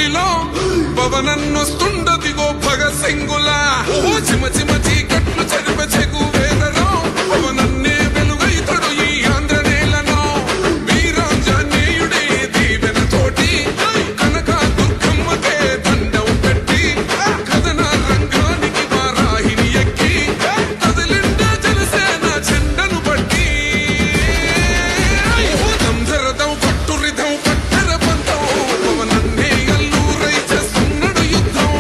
ఊరిలో పవనన్నొస్తుండదిగో భగత్ సింగులా చిమ చిమ చీకట్లు చరిప చెగు వేదలో పవనన్నే వెలుగైతడు ఈ ఆంధ్ర నేలను వీరాంజనేయుడే దీవెన తోటి కనక దుర్గమ్మకే దండం పెట్టి కథన రంగానికి వారాహిని ఎక్కి కదిలిండ జనసేన చెండను బట్టి దంధరదం పట్టురిదం పట్టర పంతం పవనన్నే అల్లూరై చేస్తున్నాడు యుద్ధం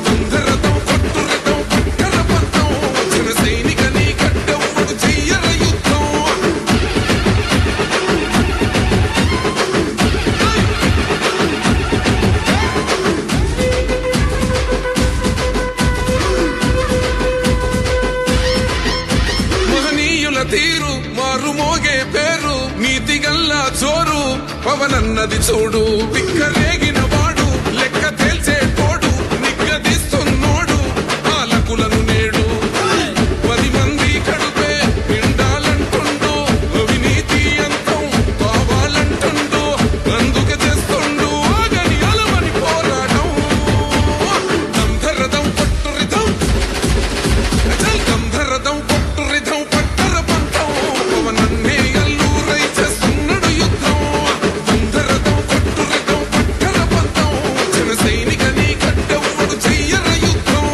దంధరదం పట్టురిదం పట్టర పంతం జన సైనికని కట్టెవ్వడు చెయ్యర యుద్ధం మహనీయుల తీరు మారుమోగే పేరు నీతిగల్లా చోరు పవనన్నది చూడు పిక్కరేగిన వాడు లెక్క తేల్చే తోడు నిగ్గదీస్తున్నోడు పాలకులను నేడు 10 మంది కడుపే నిండాలంటుండు అవినీతి అంతం కావాలంటుండు అందుకే చేస్తుండు ఆగని అలమని పోరాటం దంధరదం పట్టురిదం దంధరదం పట్టురిదం పట్టర పంతం పవనన్నే అల్లూరై చేస్తున్నాడు యుద్ధం దంధరదం పట్టురిదం పట్టర పంతం జన సైనికని కట్టెవ్వడు చెయ్యర యుద్ధం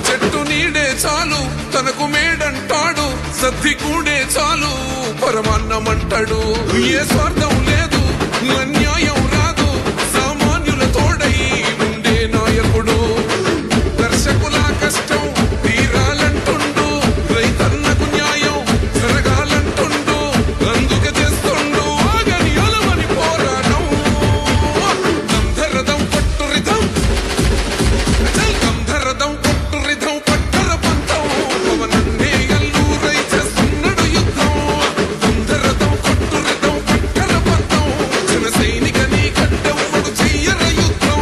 చెట్టు నీడే చాలు తనకు మేడంటాడు సద్ది కూడే చాలు పరమాన్నమంటాడు ఏ స్వార్థం లేదు అన్యాయం రాదు సామాన్యుల తోడై ఉండే నాయకుడు దర్శకుల కష్టం తీరాలంటుండు రైతన్నకు న్యాయం జరగాలంటుండు అందుకే చేస్తుండు ఆగని అలమని పోరాటం దంధరదం పట్టురిదం దంధరదం పట్టురిదం పట్టర పంతం పవనన్నే అల్లూరై చేస్తున్నాడు యుద్ధం దంధరదం పట్టురిదం పట్టర పంతం జన సైనికని కట్టెవ్వడు చెయ్యర యుద్ధం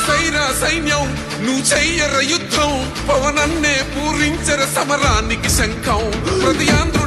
సైరా సైన్యం నువ్వు చెయ్యర యుద్ధం పవనన్నే పూరించర సమరానికి శంఖం ప్రతి ఆంధ్ర